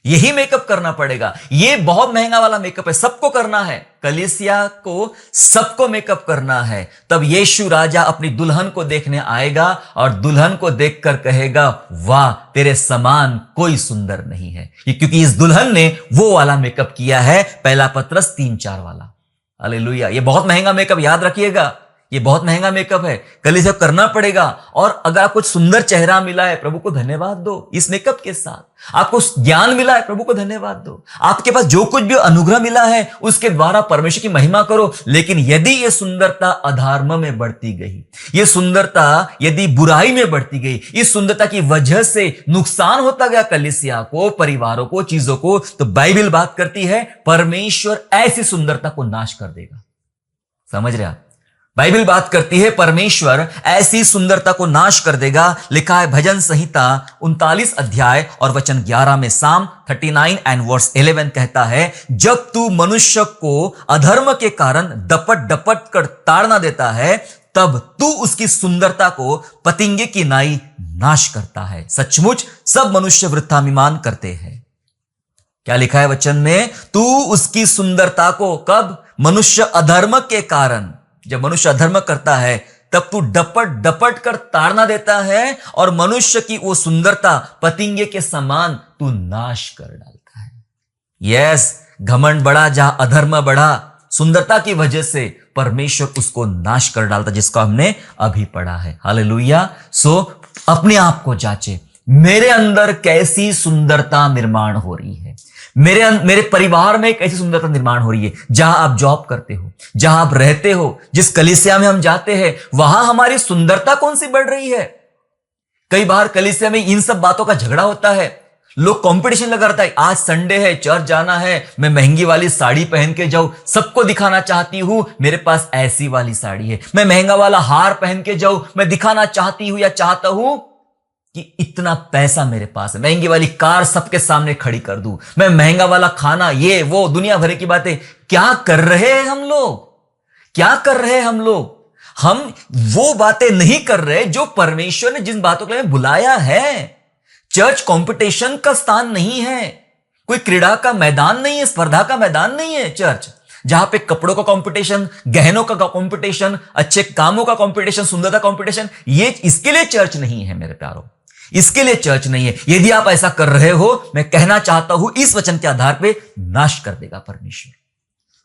Speaker 1: यही मेकअप करना पड़ेगा। ये बहुत महंगा वाला मेकअप है, सबको करना है। कलीसिया को सबको मेकअप करना है। तब यीशु राजा अपनी दुल्हन को देखने आएगा और दुल्हन को देखकर कहेगा वाह, तेरे समान कोई सुंदर नहीं है, क्योंकि इस दुल्हन ने वो वाला मेकअप किया है, पहला पत्रस 3:4 वाला। हालेलुया। ये बहुत महंगा मेकअप, याद रखिएगा, ये बहुत महंगा मेकअप है, कलीसिया करना पड़ेगा। और अगर आपको सुंदर चेहरा मिला है, प्रभु को धन्यवाद दो। इस मेकअप के साथ आपको ज्ञान मिला है, प्रभु को धन्यवाद दो। आपके पास जो कुछ भी अनुग्रह मिला है उसके द्वारा परमेश्वर की महिमा करो। लेकिन यदि ये सुंदरता अधर्म में बढ़ती गई, ये सुंदरता यदि बुराई में बढ़ती गई, इस सुंदरता की वजह से नुकसान होता गया कलीसिया को, परिवारों को, चीजों को, तो बाइबल बात करती है परमेश्वर ऐसी सुंदरता को नाश कर देगा। समझ रहे आप? बाइबल बात करती है परमेश्वर ऐसी सुंदरता को नाश कर देगा। लिखा है भजन संहिता 39 अध्याय और वचन 11 में, साम 39 एंड वर्स 11 कहता है, जब तू मनुष्य को अधर्म के कारण डपट डपट कर ताड़ना देता है, तब तू उसकी सुंदरता को पतिंगे की नाई नाश करता है। सचमुच सब मनुष्य वृथाभिमान करते हैं। क्या लिखा है वचन में? तू उसकी सुंदरता को, कब? मनुष्य अधर्म के कारण, जब मनुष्य अधर्म करता है तब तू डपट डपट कर ताड़ना देता है और मनुष्य की वो सुंदरता पतिंगे के समान तू नाश कर डालता है। यस, घमंड बढ़ा, जहां अधर्म बढ़ा, सुंदरता की वजह से परमेश्वर उसको नाश कर डालता, जिसको हमने अभी पढ़ा है। हालेलुया। सो अपने आप को जांचे, मेरे अंदर कैसी सुंदरता निर्माण हो रही है, मेरे परिवार में कैसी सुंदरता निर्माण हो रही है। जहां आप जॉब करते हो, जहां आप रहते हो, जिस कलीसिया में हम जाते हैं, वहां हमारी सुंदरता कौन सी बढ़ रही है। कई बार कलीसिया में इन सब बातों का झगड़ा होता है, लोग कंपटीशन लगा रहता है, आज संडे है, चर्च जाना है, मैं महंगी वाली साड़ी पहन के जाऊं, सबको दिखाना चाहती हूं मेरे पास ऐसी वाली साड़ी है। मैं महंगा वाला हार पहन के जाऊं, मैं दिखाना चाहती हूं या चाहता हूं कि इतना पैसा मेरे पास है, महंगी वाली कार सबके सामने खड़ी कर दूं, मैं महंगा वाला खाना, ये वो दुनिया भर की बातें। क्या कर रहे हैं हम लोग? क्या कर रहे हैं हम लोग? हम वो बातें नहीं कर रहे जो परमेश्वर ने जिन बातों के लिए बुलाया है। चर्च कंपटीशन का स्थान नहीं है, कोई क्रीड़ा का मैदान नहीं है, स्पर्धा का मैदान नहीं है चर्च, जहां पे कपड़ों का कंपटीशन, गहनों का कंपटीशन, अच्छे कामों का कंपटीशन, सुंदरता कंपटीशन, ये इसके लिए चर्च नहीं है मेरे प्यारों, इसके लिए चर्च नहीं है। यदि आप ऐसा कर रहे हो, मैं कहना चाहता हूं इस वचन के आधार पे नाश कर देगा परमेश्वर।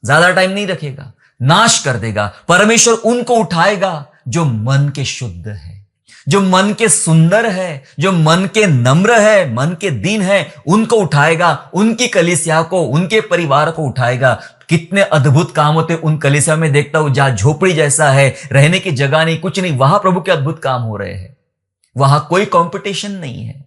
Speaker 1: ज्यादा टाइम नहीं रखेगा, नाश कर देगा परमेश्वर। उनको उठाएगा जो मन के शुद्ध है, जो मन के सुंदर है, जो मन के नम्र है, मन के दीन है, उनको उठाएगा। उनकी कलीसिया को, उनके परिवार को उठाएगा। कितने अद्भुत काम होते उन कलीसिया में देखता हूं, जहां झोपड़ी जैसा है, रहने की जगह नहीं, कुछ नहीं, वहां प्रभु के अद्भुत काम हो रहे हैं। वहां कोई कंपटीशन नहीं है,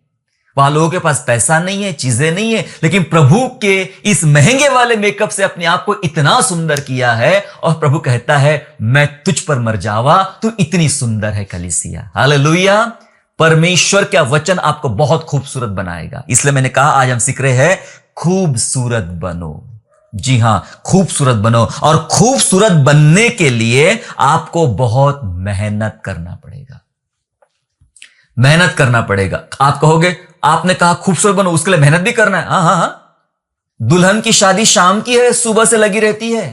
Speaker 1: वहां लोगों के पास पैसा नहीं है, चीजें नहीं है, लेकिन प्रभु के इस महंगे वाले मेकअप से अपने आप को इतना सुंदर किया है और प्रभु कहता है मैं तुझ पर मर जावा, तू इतनी सुंदर है कलीसिया। हालेलुया। परमेश्वर का वचन आपको बहुत खूबसूरत बनाएगा। इसलिए मैंने कहा आज हम सीख रहे हैं खूबसूरत बनो। जी हां, खूबसूरत बनो। और खूबसूरत बनने के लिए आपको बहुत मेहनत करना पड़ेगा, मेहनत करना पड़ेगा। आप कहोगे आपने कहा खूबसूरत बनो, उसके लिए मेहनत भी करना है। हाँ हाँ हाँ, दुल्हन की शादी शाम की है, सुबह से लगी रहती है,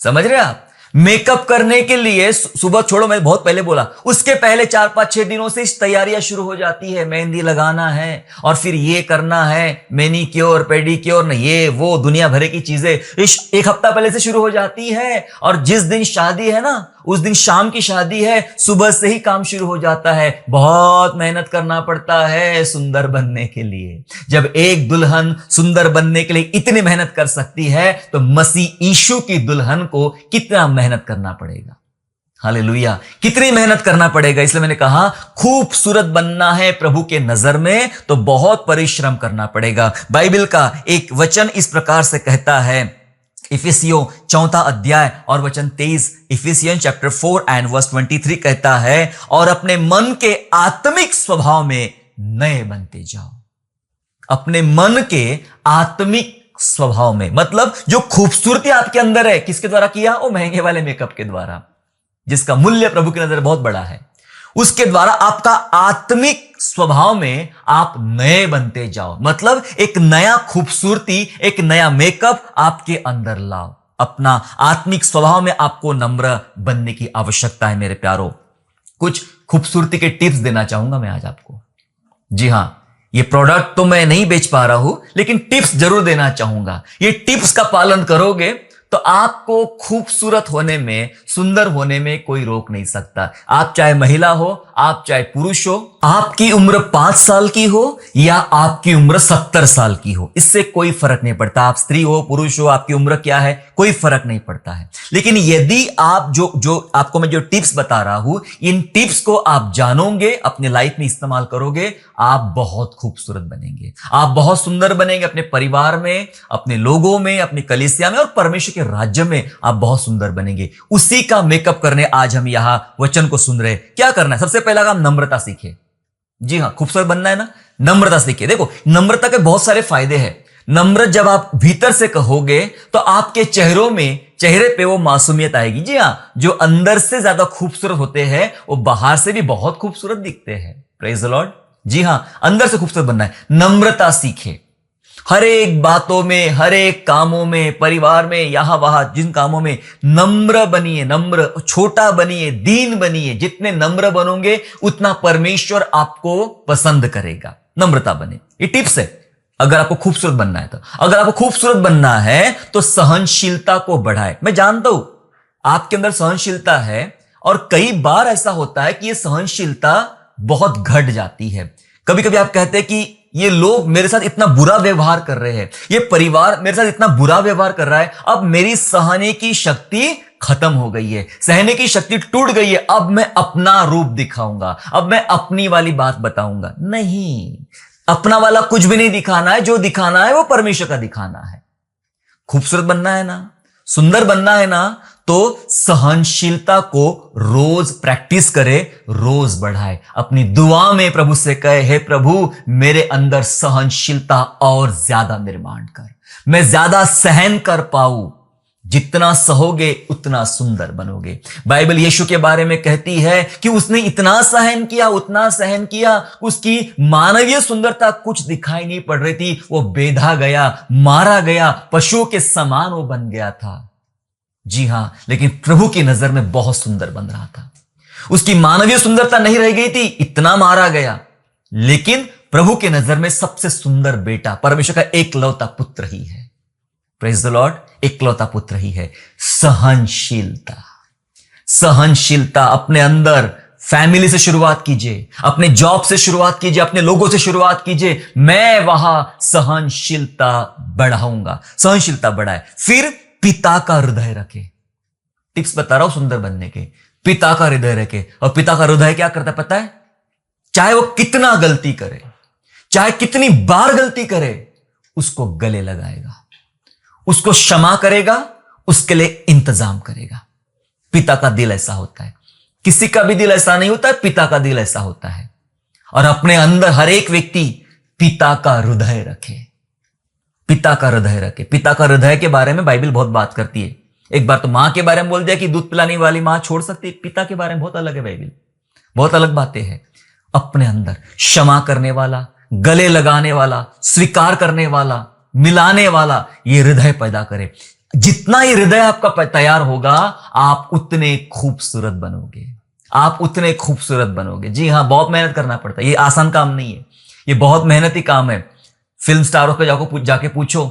Speaker 1: समझ रहे आप? मेकअप करने के लिए सुबह छोड़ो, मैं बहुत पहले बोला, उसके पहले 4-5-6 दिनों से तैयारियां शुरू हो जाती है। मेहंदी लगाना है और फिर ये करना है, मैनीक्योर पेडिक्योर, न ये वो दुनिया भर की चीजें एक हफ्ता पहले से शुरू हो जाती है। और जिस दिन शादी है ना, उस दिन शाम की शादी है, सुबह से ही काम शुरू हो जाता है। बहुत मेहनत करना पड़ता है सुंदर बनने के लिए। जब एक दुल्हन सुंदर बनने के लिए इतनी मेहनत कर सकती है, तो मसीह यीशु की दुल्हन को कितना मेहनत करना पड़ेगा। हालेलुया, कितनी मेहनत करना पड़ेगा। इसलिए मैंने कहा खूबसूरत बनना है प्रभु के नजर में तो बहुत परिश्रम करना पड़ेगा। बाइबल का एक वचन इस प्रकार से कहता है, इफिसियों 4 अध्याय और वचन 23, इफिसियन चैप्टर 4 एंड वर्स 23 कहता है, और अपने मन के आत्मिक स्वभाव में नए बनते जाओ। अपने मन के आत्मिक स्वभाव में, मतलब जो खूबसूरती आपके अंदर है, किसके द्वारा किया? वो महंगे वाले मेकअप के द्वारा, जिसका मूल्य प्रभु की नजर बहुत बड़ा है। उसके द्वारा आपका आत्मिक स्वभाव में आप नए बनते जाओ। मतलब एक नया खूबसूरती, एक नया मेकअप आपके अंदर लाओ। अपना आत्मिक स्वभाव में आपको नम्र बनने की आवश्यकता है। मेरे प्यारो, कुछ खूबसूरती के टिप्स देना चाहूंगा मैं आज आपको। जी हां, ये प्रोडक्ट तो मैं नहीं बेच पा रहा हूं, लेकिन टिप्स जरूर देना चाहूंगा। ये टिप्स का पालन करोगे तो आपको खूबसूरत होने में, सुंदर होने में कोई रोक नहीं सकता। आप चाहे महिला हो, आप चाहे पुरुष हो, आपकी उम्र 5 साल की हो या आपकी उम्र 70 साल की हो, इससे कोई फर्क नहीं पड़ता। आप स्त्री हो, पुरुष हो, आपकी उम्र क्या है, कोई फर्क नहीं पड़ता है। लेकिन यदि आप जो आपको मैं जो टिप्स बता रहा हूं, इन टिप्स को आप जानोगे, अपने लाइफ में इस्तेमाल करोगे, आप बहुत खूबसूरत बनेंगे, आप बहुत सुंदर बनेंगे। अपने परिवार में, अपने लोगों में, अपनी कलीसिया में और परमेश्वर के राज्य में आप बहुत सुंदर बनेंगे। उसी का मेकअप करने आज हम यहां वचन को सुन रहे। क्या करना है? सबसे पहला काम नम्रता सीखे। जी हां, खूबसूरत बनना है ना, नम्रता सीखे। देखो, नम्रता के बहुत सारे फायदे हैं। नम्र जब आप भीतर से कहोगे तो आपके चेहरे पे वो मासूमियत आएगी। जी हां, जो अंदर से ज्यादा खूबसूरत होते हैं वो बाहर से भी बहुत खूबसूरत दिखते हैं। Praise the Lord. जी हां, अंदर से खूबसूरत बनना है। नम्रता सीखे। हर एक बातों में, हर एक कामों में, परिवार में, यहां वहां जिन कामों में नम्र बनिए, नम्र, छोटा बनिए, दीन बनिए। जितने नम्र बनोगे उतना परमेश्वर आपको पसंद करेगा। नम्रता बने, ये टिप्स है। अगर आपको खूबसूरत बनना है तो, अगर आपको खूबसूरत बनना है तो सहनशीलता को बढ़ाए। मैं जानता हूं आपके अंदर सहनशीलता है और कई बार ऐसा होता है कि यह सहनशीलता बहुत घट जाती है। कभी कभी आप कहते हैं कि ये लोग मेरे साथ इतना बुरा व्यवहार कर रहे हैं, ये परिवार मेरे साथ इतना बुरा व्यवहार कर रहा है, अब मेरी सहने की शक्ति खत्म हो गई है, सहने की शक्ति टूट गई है, अब मैं अपना रूप दिखाऊंगा, अब मैं अपनी वाली बात बताऊंगा। नहीं, अपना वाला कुछ भी नहीं दिखाना है। जो दिखाना है वो परमेश्वर का दिखाना है। खूबसूरत बनना है ना, सुंदर बनना है ना, तो सहनशीलता को रोज प्रैक्टिस करे, रोज बढ़ाए। अपनी दुआ में प्रभु से कहे, हे प्रभु मेरे अंदर सहनशीलता और ज्यादा निर्माण कर, मैं ज्यादा सहन कर पाऊं। जितना सहोगे उतना सुंदर बनोगे। बाइबल यीशु के बारे में कहती है कि उसने इतना सहन किया, उतना सहन किया, उसकी मानवीय सुंदरता कुछ दिखाई नहीं पड़ रही थी। वो बेधा गया, मारा गया, पशुओं के समान वो बन गया था। जी हां, लेकिन प्रभु की नजर में बहुत सुंदर बन रहा था। उसकी मानवीय सुंदरता नहीं रह गई थी, इतना मारा गया, लेकिन प्रभु की नजर में सबसे सुंदर बेटा, परमेश्वर का एकलौता पुत्र ही है। Praise the Lord. एकलौता पुत्र ही है। सहनशीलता, सहनशीलता अपने अंदर फैमिली से शुरुआत कीजिए, अपने जॉब से शुरुआत कीजिए, अपने लोगों से शुरुआत कीजिए। मैं वहां सहनशीलता बढ़ाऊंगा, सहनशीलता बढ़ाए। फिर पिता का हृदय रखे। टिप्स बता रहा हूं सुंदर बनने के। पिता का हृदय रखे। और पिता का हृदय क्या करता है पता है? चाहे वो कितना गलती करे, चाहे कितनी बार गलती करे, उसको गले लगाएगा, उसको क्षमा करेगा, उसके लिए इंतजाम करेगा। पिता का दिल ऐसा होता है। किसी का भी दिल ऐसा नहीं होता है, पिता का दिल ऐसा होता है। और अपने अंदर हर एक व्यक्ति पिता का हृदय रखे, पिता का हृदय रखे। पिता का हृदय के बारे में बाइबल बहुत बात करती है। एक बार तो मां के बारे में बोल दिया कि दूध पिलाने वाली मां छोड़ सकती है। पिता के बारे में बहुत अलग है बाइबल, बहुत अलग बातें हैं। अपने अंदर क्षमा करने वाला, गले लगाने वाला, स्वीकार करने वाला, मिलाने वाला ये हृदय पैदा करे। जितना ही हृदय आपका तैयार होगा, आप उतने खूबसूरत बनोगे, आप उतने खूबसूरत बनोगे। जी हाँ, बहुत मेहनत करना पड़ता है, ये आसान काम नहीं है, ये बहुत मेहनती काम है। फिल्म स्टारों को जाके पूछो,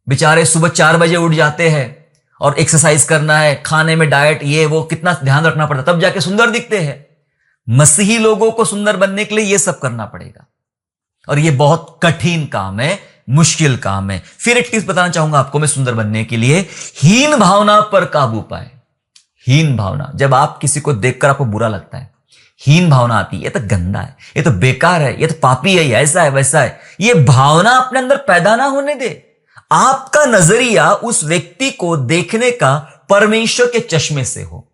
Speaker 1: बेचारे सुबह 4 बजे उठ जाते हैं और एक्सरसाइज करना है, खाने में डाइट ये वो कितना ध्यान रखना पड़ता है, तब जाके सुंदर दिखते हैं। मसीही लोगों को सुंदर बनने के लिए ये सब करना पड़ेगा, और ये बहुत कठिन काम है, मुश्किल काम है। फिर एक टिप्स बताना चाहूंगा आपको मैं सुंदर बनने के लिए, हीन भावना पर काबू पाए। हीन भावना, जब आप किसी को देखकर आपको बुरा लगता है, हीन भावना आती है, ये तो गंदा है, ये तो बेकार है, ये तो पापी है, ऐसा है वैसा है, ये भावना अपने अंदर पैदा ना होने दे। आपका नजरिया उस व्यक्ति को देखने का परमेश्वर के चश्मे से हो।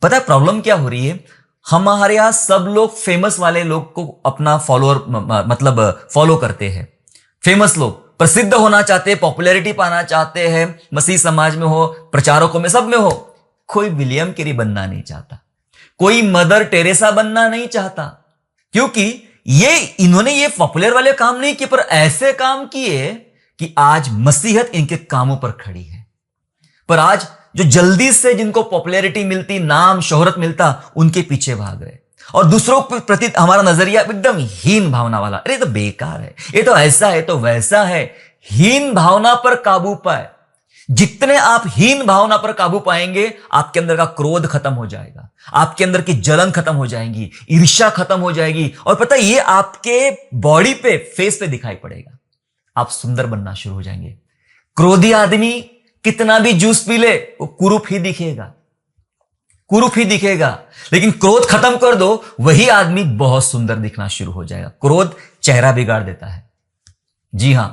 Speaker 1: पता है प्रॉब्लम क्या हो रही है? हमारे यहां सब लोग फेमस वाले लोग को अपना फॉलोअर मतलब फॉलो करते हैं। फेमस लोग प्रसिद्ध होना चाहते हैं, पॉपुलैरिटी पाना चाहते हैं, मसीह समाज में हो, प्रचारकों में, सब में हो। कोई विलियम कैरी बनना नहीं चाहता, कोई मदर टेरेसा बनना नहीं चाहता, क्योंकि इन्होंने ये पॉपुलर वाले काम नहीं किए, पर ऐसे काम किए कि आज मसीहत इनके कामों पर खड़ी है। पर आज जो जल्दी से जिनको पॉपुलैरिटी मिलती, नाम शोहरत मिलता, उनके पीछे भाग रहे, और दूसरों के प्रति हमारा नजरिया एकदम हीन भावना वाला, अरे तो बेकार है, ये तो ऐसा है, तो वैसा है। हीन भावना पर काबू पाए। जितने आप हीन भावना पर काबू पाएंगे, आपके अंदर का क्रोध खत्म हो जाएगा, आपके अंदर की जलन खत्म हो जाएगी, ईर्ष्या खत्म हो जाएगी, और पता है ये आपके बॉडी पे, फेस पे दिखाई पड़ेगा। आप सुंदर बनना शुरू हो जाएंगे। क्रोधी आदमी कितना भी जूस पी ले, वो कुरूप ही दिखेगा, कुरूप ही दिखेगा। लेकिन क्रोध खत्म कर दो, वही आदमी बहुत सुंदर दिखना शुरू हो जाएगा। क्रोध चेहरा बिगाड़ देता है। जी हां,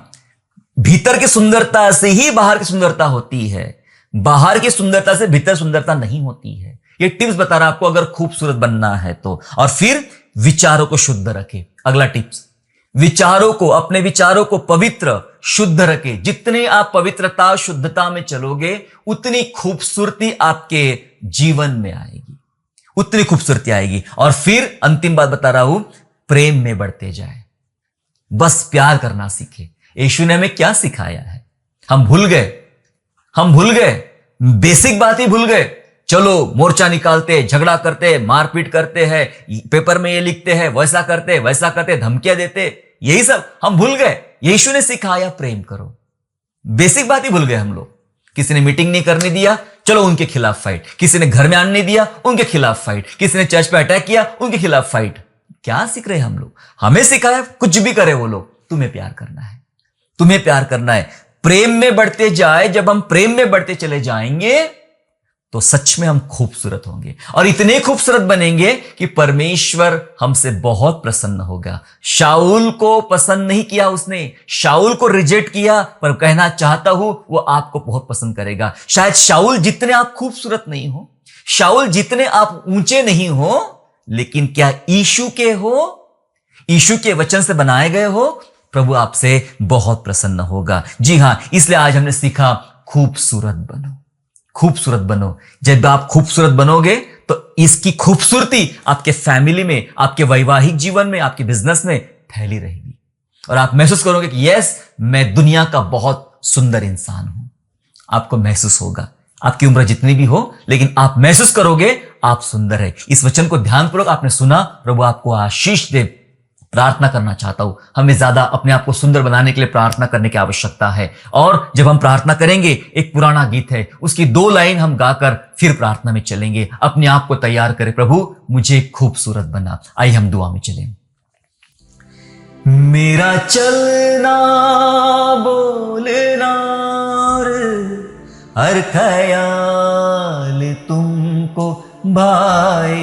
Speaker 1: भीतर की सुंदरता से ही बाहर की सुंदरता होती है, बाहर की सुंदरता से भीतर सुंदरता नहीं होती है। ये टिप्स बता रहा आपको अगर खूबसूरत बनना है तो। और फिर विचारों को शुद्ध रखे। अगला टिप्स, विचारों को, अपने विचारों को पवित्र शुद्ध रखे। जितने आप पवित्रता शुद्धता में चलोगे, उतनी खूबसूरती आपके जीवन में आएगी, उतनी खूबसूरती आएगी। और फिर अंतिम बात बता रहा हूं, प्रेम में बढ़ते जाए, बस प्यार करना सीखे। यीशु ने हमें क्या सिखाया है? हम भूल गए, बेसिक बात ही भूल गए। चलो मोर्चा निकालते, झगड़ा करते, मारपीट करते हैं, पेपर में ये लिखते हैं, वैसा करते, धमकियां देते, यही सब हम भूल गए। यीशु ने सिखाया प्रेम करो, बेसिक बात ही भूल गए हम लोग। किसी ने मीटिंग नहीं करने दिया, चलो उनके खिलाफ फाइट। किसी ने घर में आने नहीं दिया, उनके खिलाफ फाइट। किसी ने चर्च पे अटैक किया, उनके खिलाफ फाइट। क्या सीख रहे हैं हम लोग? हमें सिखाया कुछ भी करे वो लोग, तुम्हें प्यार करना है, तुम्हें प्यार करना है। प्रेम में बढ़ते जाए। जब हम प्रेम में बढ़ते चले जाएंगे तो सच में हम खूबसूरत होंगे, और इतने खूबसूरत बनेंगे कि परमेश्वर हमसे बहुत प्रसन्न होगा। शाऊल को पसंद नहीं किया उसने, शाऊल को रिजेक्ट किया, पर कहना चाहता हूं वो आपको बहुत पसंद करेगा। शायद शाऊल जितने आप खूबसूरत नहीं हो, शाऊल जितने आप ऊंचे नहीं हो, लेकिन क्या यीशु के हो, यीशु के वचन से बनाए गए हो, प्रभु आपसे बहुत प्रसन्न होगा। जी हां, इसलिए आज हमने सीखा खूबसूरत बनो, खूबसूरत बनो। जब आप खूबसूरत बनोगे तो इसकी खूबसूरती आपके फैमिली में, आपके वैवाहिक जीवन में, आपके बिजनेस में फैली रहेगी, और आप महसूस करोगे कि यस, मैं दुनिया का बहुत सुंदर इंसान हूं। आपको महसूस होगा, आपकी उम्र जितनी भी हो, लेकिन आप महसूस करोगे आप सुंदर है। इस वचन को ध्यानपूर्वक आपने सुना, प्रभु आपको आशीष दे। प्रार्थना करना चाहता हूं, हमें ज्यादा अपने आप को सुंदर बनाने के लिए प्रार्थना करने की आवश्यकता है। और जब हम प्रार्थना करेंगे, एक पुराना गीत है, उसकी 2 लाइन हम गाकर फिर प्रार्थना में चलेंगे। अपने आप को तैयार करें, प्रभु मुझे खूबसूरत बना। आइए हम दुआ में चलें। मेरा चलना बोलना हर ख्याल तुमको भाए,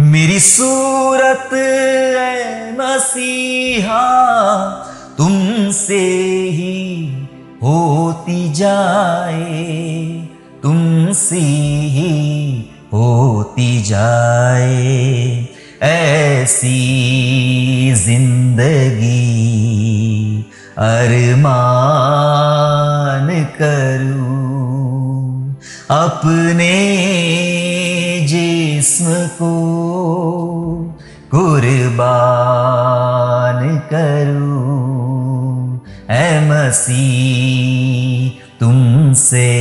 Speaker 1: मेरी सूरत है मसीहा तुमसे ही होती जाए, तुमसे ही होती जाए। ऐसी जिंदगी अरमान करूं, अपने जिस्म को कुर्बान करूं, ऐ मसीह तुमसे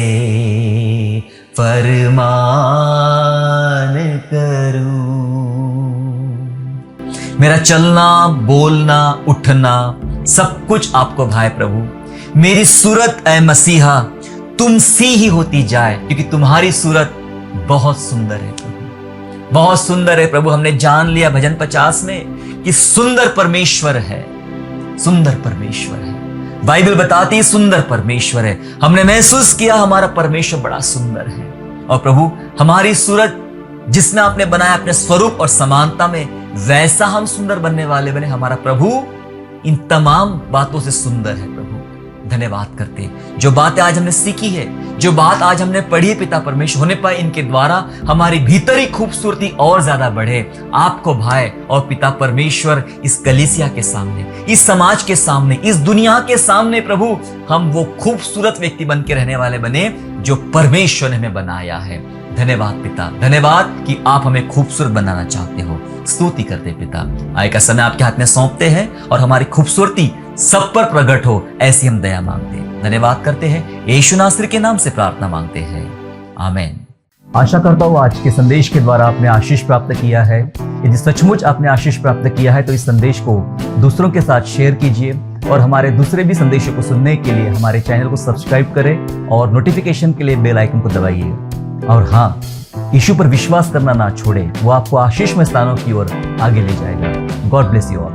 Speaker 1: फरमान करूं। मेरा चलना, बोलना, उठना सब कुछ आपको भाए प्रभु। मेरी सूरत ऐ मसीहा तुम सी ही होती जाए, क्योंकि तुम्हारी सूरत बहुत सुंदर है प्रभु, बहुत सुंदर है प्रभु। हमने जान लिया भजन 50 में कि सुंदर परमेश्वर है, सुंदर परमेश्वर है। बाइबल बताती है सुंदर परमेश्वर है। हमने महसूस किया हमारा परमेश्वर बड़ा सुंदर है। और प्रभु हमारी सूरत जिसने आपने बनाया अपने स्वरूप और समानता में, वैसा हम सुंदर बनने वाले बने। हमारा प्रभु इन तमाम बातों से सुंदर है प्रभु। धन्यवाद करते जो बातें आज हमने सीखी है, जो बात आज हमने पढ़ी पिता परमेश्वर, होने पाए इनके द्वारा हमारी भीतरी खूबसूरती और ज्यादा बढ़े, आपको भाए। और पिता परमेश्वर इस कलीसिया के सामने, इस समाज के सामने, इस दुनिया के सामने प्रभु हम वो खूबसूरत व्यक्ति बन के रहने वाले बने जो परमेश्वर ने हमें बनाया है। धन्यवाद पिता, धन्यवाद कि आप हमें खूबसूरत बनाना चाहते हो। स्तुति करते पिता, आय का समय आपके हाथ में सौंपते हैं और हमारी खूबसूरती सब पर प्रकट हो, ऐसी हम दया मांगते हैं। धन्यवाद करते हैं, यीशु नासरी के नाम से प्रार्थना मांगते हैं, आमीन। आशा करता हूँ आज के संदेश के द्वारा आपने आशीष प्राप्त किया है। यदि सचमुच आपने आशीष प्राप्त किया है तो इस संदेश को दूसरों के साथ शेयर कीजिए और हमारे दूसरे भी संदेशों को सुनने के लिए हमारे चैनल को सब्सक्राइब करें और नोटिफिकेशन के लिए बेल आइकन को दबाइए। और हाँ, यीशु पर विश्वास करना ना छोड़े, वो आपको आशीष में स्थानों की ओर आगे ले जाएगा। God bless you all.